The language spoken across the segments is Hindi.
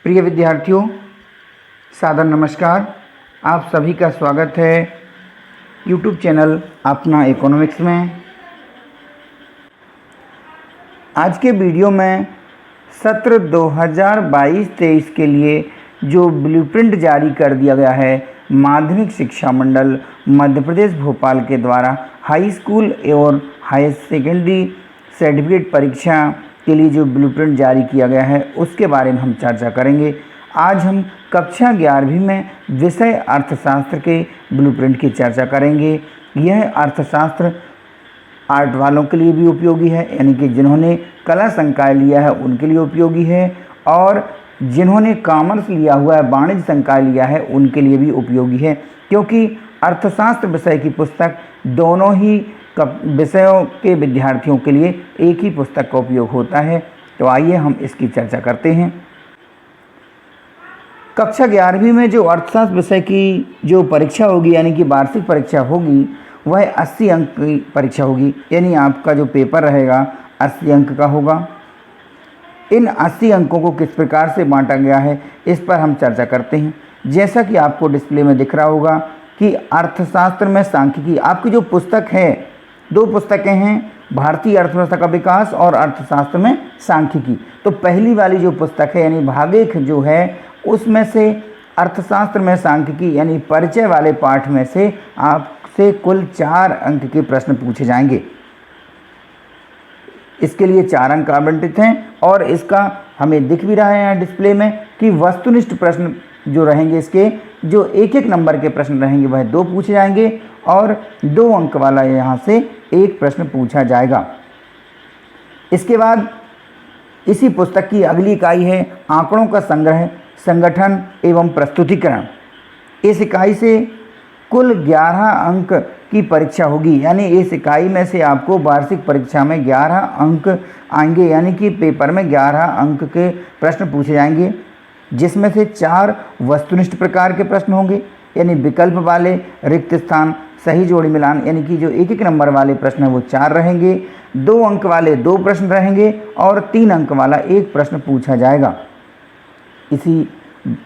प्रिय विद्यार्थियों, सादर नमस्कार। आप सभी का स्वागत है YouTube चैनल अपना इकोनॉमिक्स में। आज के वीडियो में सत्र 2022-23 के लिए जो ब्लूप्रिंट जारी कर दिया गया है माध्यमिक शिक्षा मंडल मध्य प्रदेश भोपाल के द्वारा हाई स्कूल और हायर सेकेंडरी सर्टिफिकेट परीक्षा के लिए जो ब्लूप्रिंट जारी किया गया है उसके बारे में हम चर्चा करेंगे। आज हम कक्षा 11वीं में विषय अर्थशास्त्र के ब्लूप्रिंट की चर्चा करेंगे। यह अर्थशास्त्र आर्ट वालों के लिए भी उपयोगी है, यानी कि जिन्होंने कला संकाय लिया है उनके लिए उपयोगी है, और जिन्होंने कॉमर्स लिया हुआ है, वाणिज्य संकाय लिया है, उनके लिए भी उपयोगी है, क्योंकि अर्थशास्त्र विषय की पुस्तक दोनों ही विषयों के विद्यार्थियों के लिए एक ही पुस्तक का उपयोग होता है। तो आइए हम इसकी चर्चा करते हैं। कक्षा 11वीं में जो अर्थशास्त्र विषय की जो परीक्षा होगी, यानी कि वार्षिक परीक्षा होगी, वह 80 अंक की परीक्षा होगी, यानी आपका जो पेपर रहेगा 80 अंक का होगा। इन 80 अंकों को किस प्रकार से बांटा गया है इस पर हम चर्चा करते हैं। जैसा कि आपको डिस्प्ले में दिख रहा होगा कि अर्थशास्त्र में सांख्यिकी, आपकी जो पुस्तक है, दो पुस्तकें हैं, भारतीय अर्थव्यवस्था का विकास और अर्थशास्त्र में सांख्यिकी। तो पहली वाली जो पुस्तक है यानी भाग 1 जो है, उसमें से अर्थशास्त्र में सांख्यिकी यानी परिचय वाले पाठ में से आपसे कुल 4 अंक के प्रश्न पूछे जाएंगे। इसके लिए 4 अंक आवंटित हैं और इसका हमें दिख भी रहा है यहाँ डिस्प्ले में कि वस्तुनिष्ठ प्रश्न जो रहेंगे, इसके जो एक नंबर के प्रश्न रहेंगे वह 2 पूछे जाएंगे और 2 अंक वाला यहाँ से 1 प्रश्न पूछा जाएगा। इसके बाद इसी पुस्तक की अगली इकाई है आंकड़ों का संग्रह, संगठन एवं प्रस्तुतिकरण। इस इकाई से कुल 11 अंक की परीक्षा होगी, यानी इस इकाई में से आपको वार्षिक परीक्षा में 11 अंक आएंगे, यानी कि पेपर में 11 अंक के प्रश्न पूछे जाएंगे, जिसमें से 4 वस्तुनिष्ठ प्रकार के प्रश्न होंगे, यानी विकल्प वाले, रिक्त स्थान, सही जोड़ी मिलान, यानी कि जो एक नंबर वाले प्रश्न हैं वो 4 रहेंगे, 2 अंक वाले 2 प्रश्न रहेंगे और 3 अंक वाला 1 प्रश्न पूछा जाएगा। इसी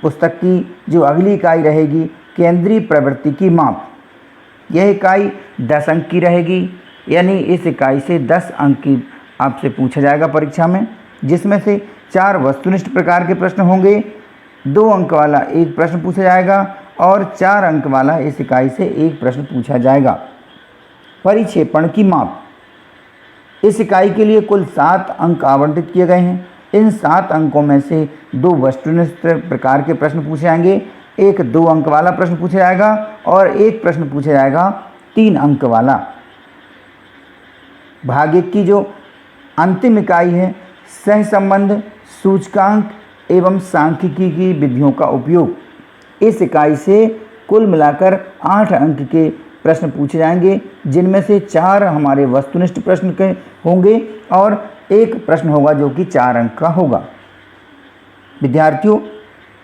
पुस्तक की जो अगली इकाई रहेगी केंद्रीय प्रवृत्ति की माप, यह इकाई 10 अंक की रहेगी, यानी इस इकाई से 10 अंक की आपसे पूछा जाएगा परीक्षा में, जिसमें से 4 वस्तुनिष्ठ प्रकार के प्रश्न होंगे, 2 अंक वाला 1 प्रश्न पूछा जाएगा और 4 अंक वाला इस इकाई से 1 प्रश्न पूछा जाएगा। परिक्षेपण की माप, इस इकाई के लिए कुल 7 अंक आवंटित किए गए हैं। इन 7 अंकों में से 2 वस्तुनिष्ठ प्रकार के प्रश्न पूछे जाएंगे, 1 2 अंक वाला प्रश्न पूछा जाएगा और 1 प्रश्न पूछा जाएगा 3 अंक वाला। भाग 1 की जो अंतिम इकाई है सहसंबंध, सूचकांक एवं सांख्यिकी की विधियों का उपयोग, इस इकाई से कुल मिलाकर 8 अंक के प्रश्न पूछे जाएंगे, जिनमें से 4 हमारे वस्तुनिष्ठ प्रश्न के होंगे और 1 प्रश्न होगा जो कि 4 अंक का होगा। विद्यार्थियों,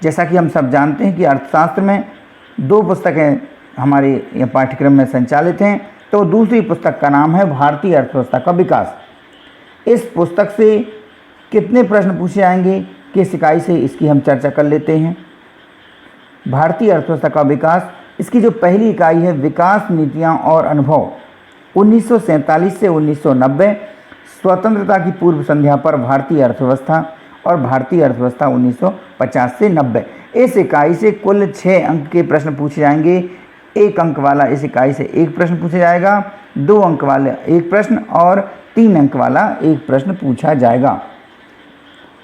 जैसा कि हम सब जानते हैं कि अर्थशास्त्र में 2 पुस्तकें हमारे पाठ्यक्रम में संचालित हैं, तो दूसरी पुस्तक का नाम है भारतीय अर्थव्यवस्था का विकास। इस पुस्तक से कितने प्रश्न पूछे जाएंगे, किस इकाई से, इसकी हम चर्चा कर लेते हैं। भारतीय अर्थव्यवस्था का विकास, इसकी जो पहली इकाई है विकास नीतियाँ और अनुभव, 1947 से 1990, स्वतंत्रता की पूर्व संध्या पर भारतीय अर्थव्यवस्था, और भारतीय अर्थव्यवस्था 1950 से 90। इस इकाई से कुल 6 अंक के प्रश्न पूछे जाएंगे, 1 अंक वाला इस इकाई से 1 प्रश्न पूछा जाएगा, 2 अंक वाला 1 प्रश्न और 3 अंक वाला 1 प्रश्न पूछा जाएगा।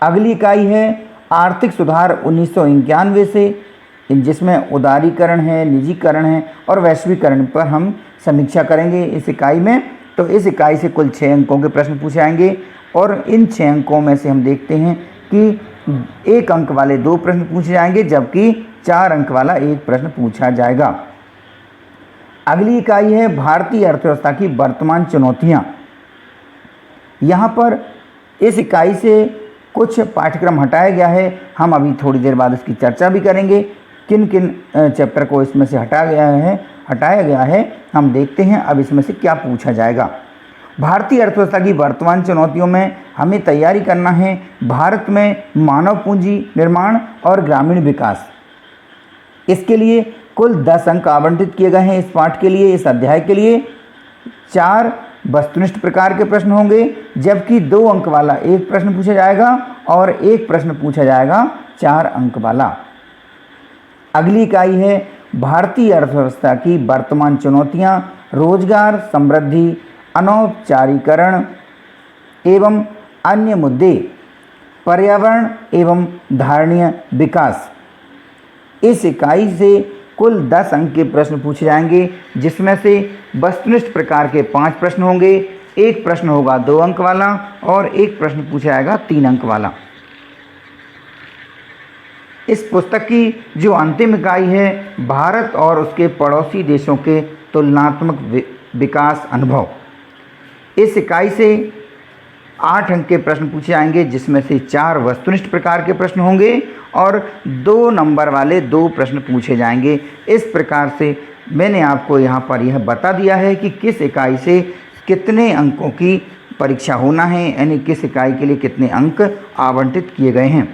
अगली इकाई है आर्थिक सुधार 1991 से, जिसमें उदारीकरण है, निजीकरण है और वैश्वीकरण पर हम समीक्षा करेंगे इस इकाई में। तो इस इकाई से कुल 6 अंकों के प्रश्न पूछे जाएंगे और इन 6 अंकों में से हम देखते हैं कि 1 अंक वाले 2 प्रश्न पूछे जाएंगे, जबकि 4 अंक वाला 1 प्रश्न पूछा जाएगा। अगली इकाई है भारतीय अर्थव्यवस्था की वर्तमान चुनौतियाँ। यहाँ पर इस इकाई से कुछ पाठ्यक्रम हटाया गया है, हम अभी थोड़ी देर बाद इसकी चर्चा भी करेंगे। किन किन चैप्टर को इसमें से हटाया गया है हम देखते हैं अब इसमें से क्या पूछा जाएगा। भारतीय अर्थव्यवस्था की वर्तमान चुनौतियों में हमें तैयारी करना है भारत में मानव पूंजी निर्माण और ग्रामीण विकास। इसके लिए कुल 10 अंक आवंटित किए गए हैं इस पाठ के लिए, इस अध्याय के लिए। 4 वस्तुनिष्ठ प्रकार के प्रश्न होंगे, जबकि 2 अंक वाला एक प्रश्न पूछा जाएगा और एक प्रश्न पूछा जाएगा 4 अंक वाला। अगली इकाई है भारतीय अर्थव्यवस्था की वर्तमान चुनौतियां, रोजगार, समृद्धि, अनौपचारीकरण एवं अन्य मुद्दे, पर्यावरण एवं धारणीय विकास। इस इकाई से कुल 10 अंक के प्रश्न पूछे जाएंगे, जिसमें से वस्तुनिष्ठ प्रकार के 5 प्रश्न होंगे, एक प्रश्न होगा 2 अंक वाला और एक प्रश्न पूछा जाएगा 3 अंक वाला। इस पुस्तक की जो अंतिम इकाई है भारत और उसके पड़ोसी देशों के तुलनात्मक विकास अनुभव, इस इकाई से 8 अंक के प्रश्न पूछे जाएंगे, जिसमें से 4 वस्तुनिष्ठ प्रकार के प्रश्न होंगे और 2 नंबर वाले 2 प्रश्न पूछे जाएंगे। इस प्रकार से मैंने आपको यहाँ पर यह बता दिया है कि किस इकाई से कितने अंकों की परीक्षा होना है, यानी किस इकाई के लिए कितने अंक आवंटित किए गए हैं।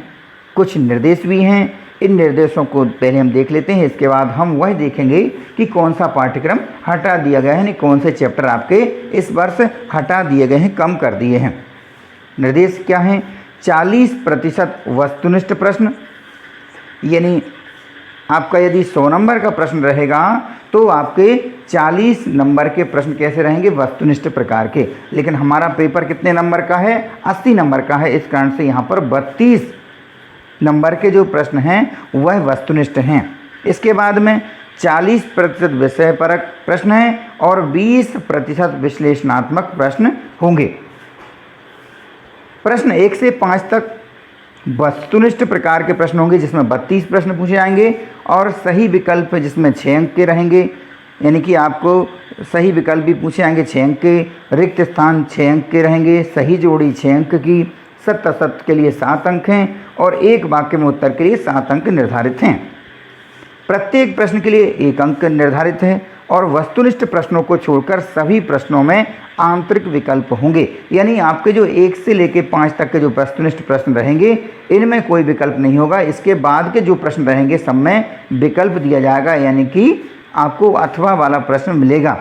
कुछ निर्देश भी हैं, इन निर्देशों को पहले हम देख लेते हैं, इसके बाद हम वह देखेंगे कि कौन सा पाठ्यक्रम हटा दिया गया है, यानी कौन से चैप्टर आपके इस वर्ष हटा दिए गए हैं, कम कर दिए हैं। निर्देश क्या हैं? 40% वस्तुनिष्ठ प्रश्न, यानी आपका यदि 100 नंबर का प्रश्न रहेगा तो आपके 40 नंबर के प्रश्न कैसे रहेंगे? वस्तुनिष्ठ प्रकार के। लेकिन हमारा पेपर कितने नंबर का है? 80 नंबर का है। इस कारण से यहाँ पर 32 नंबर के जो प्रश्न हैं वह वस्तुनिष्ठ हैं। इसके बाद में 40% विषयपरक प्रश्न हैं और 20% विश्लेषणात्मक प्रश्न होंगे। प्रश्न 1 से 5 तक वस्तुनिष्ठ प्रकार के प्रश्न होंगे, जिसमें 32 प्रश्न पूछे जाएंगे और सही विकल्प जिसमें 6 अंक के रहेंगे, यानी कि आपको सही विकल्प भी पूछे जाएंगे 6 अंक के, रिक्त स्थान 6 अंक के रहेंगे, सही जोड़ी 6 अंक की, सत्य असत्य के लिए 7 अंक हैं और एक वाक्य में उत्तर के लिए 7 अंक निर्धारित हैं। प्रत्येक प्रश्न के लिए 1 अंक निर्धारित है और वस्तुनिष्ठ प्रश्नों को छोड़कर सभी प्रश्नों में आंतरिक विकल्प होंगे, यानी आपके जो 1 से लेकर 5 तक के जो वस्तुनिष्ठ प्रश्न रहेंगे इनमें कोई विकल्प नहीं होगा। इसके बाद के जो प्रश्न रहेंगे सब में विकल्प दिया जाएगा, यानी कि आपको अथवा वाला प्रश्न मिलेगा।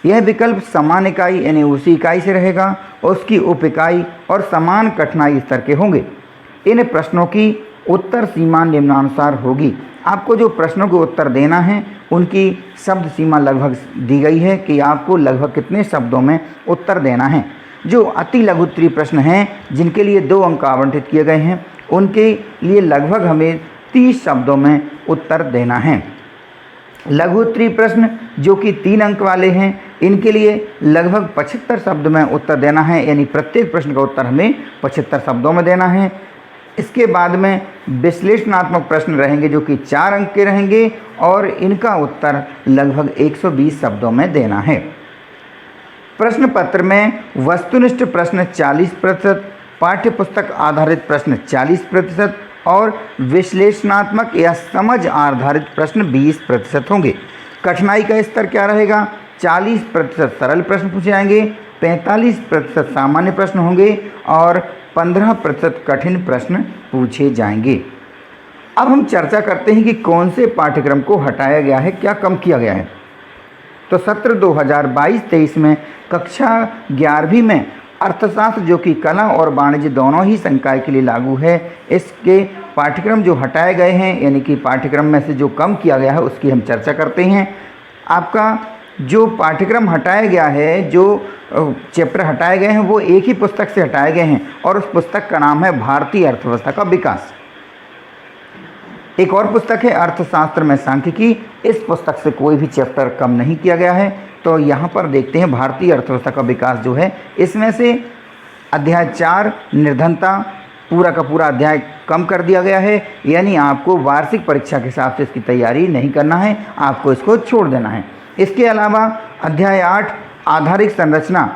यह विकल्प समान इकाई यानी उसी इकाई से रहेगा, उसकी उप इकाई और समान कठिनाई स्तर के होंगे। इन प्रश्नों की उत्तर सीमा निम्नानुसार होगी। आपको जो प्रश्नों के उत्तर देना है उनकी शब्द सीमा लगभग दी गई है कि आपको लगभग कितने शब्दों में उत्तर देना है। जो अति लघु उत्तरीय प्रश्न हैं जिनके लिए 2 अंक आवंटित किए गए हैं उनके लिए लगभग हमें 30 शब्दों में उत्तर देना है। लघु उत्तरीय प्रश्न जो कि 3 अंक वाले हैं इनके लिए लगभग 75 शब्द में उत्तर देना है, यानी प्रत्येक प्रश्न का उत्तर हमें 75 शब्दों में देना है। इसके बाद में विश्लेषणात्मक प्रश्न रहेंगे जो कि 4 अंक के रहेंगे और इनका उत्तर लगभग 120 शब्दों में देना है। प्रश्न पत्र में वस्तुनिष्ठ प्रश्न 40%, पाठ्य पुस्तक आधारित प्रश्न 40% और विश्लेषणात्मक या समझ आधारित प्रश्न 20% होंगे। कठिनाई का स्तर क्या रहेगा? 40% सरल प्रश्न पूछे जाएंगे, 45% सामान्य प्रश्न होंगे और 15% कठिन प्रश्न पूछे जाएंगे। अब हम चर्चा करते हैं कि कौन से पाठ्यक्रम को हटाया गया है, क्या कम किया गया है। तो सत्र 2022-23 में कक्षा 11वीं में अर्थशास्त्र जो कि कला और वाणिज्य दोनों ही संकाय के लिए लागू है, इसके पाठ्यक्रम जो हटाए गए हैं यानी कि पाठ्यक्रम में से जो कम किया गया है उसकी हम चर्चा करते हैं। आपका जो पाठ्यक्रम हटाया गया है, जो चैप्टर हटाए गए हैं वो एक ही पुस्तक से हटाए गए हैं और उस पुस्तक का नाम है भारतीय अर्थव्यवस्था का विकास। एक और पुस्तक है अर्थशास्त्र में सांख्यिकी, इस पुस्तक से कोई भी चैप्टर कम नहीं किया गया है। तो यहाँ पर देखते हैं भारतीय अर्थव्यवस्था का विकास जो है इसमें से अध्याय 4 निर्धनता पूरा का पूरा अध्याय कम कर दिया गया है, यानी आपको वार्षिक परीक्षा के हिसाब से इसकी तैयारी नहीं करना है, आपको इसको छोड़ देना है। इसके अलावा अध्याय 8 आधारिक संरचना,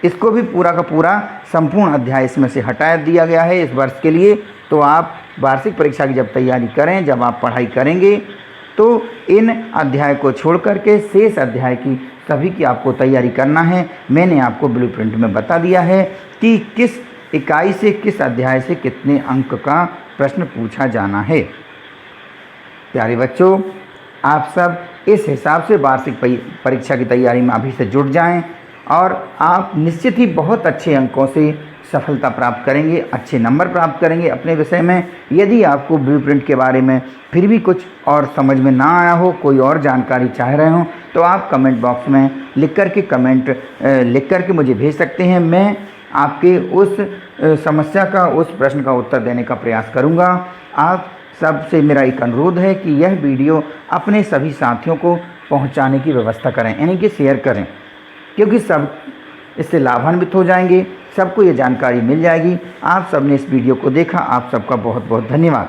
इसको भी पूरा का पूरा संपूर्ण अध्याय इसमें से हटा दिया गया है इस वर्ष के लिए। तो आप वार्षिक परीक्षा की जब तैयारी करें, जब आप पढ़ाई करेंगे तो इन अध्याय को छोड़ करके शेष अध्याय की सभी की आपको तैयारी करना है। मैंने आपको ब्लूप्रिंट में बता दिया है कि किस इकाई से, किस अध्याय से कितने अंक का प्रश्न पूछा जाना है। प्यारे बच्चों, आप सब इस हिसाब से वार्षिक परीक्षा की तैयारी में अभी से जुट जाएं और आप निश्चित ही बहुत अच्छे अंकों से सफलता प्राप्त करेंगे, अच्छे नंबर प्राप्त करेंगे अपने विषय में। यदि आपको ब्लूप्रिंट के बारे में फिर भी कुछ और समझ में ना आया हो, कोई और जानकारी चाह रहे हो, तो आप कमेंट बॉक्स में लिख करके मुझे भेज सकते हैं। मैं आपके उस समस्या का, उस प्रश्न का उत्तर देने का प्रयास करूँगा। आप सबसे मेरा एक अनुरोध है कि यह वीडियो अपने सभी साथियों को पहुंचाने की व्यवस्था करें, यानी कि शेयर करें, क्योंकि सब इससे लाभान्वित हो जाएंगे, सबको ये जानकारी मिल जाएगी। आप सबने इस वीडियो को देखा, आप सबका बहुत बहुत धन्यवाद।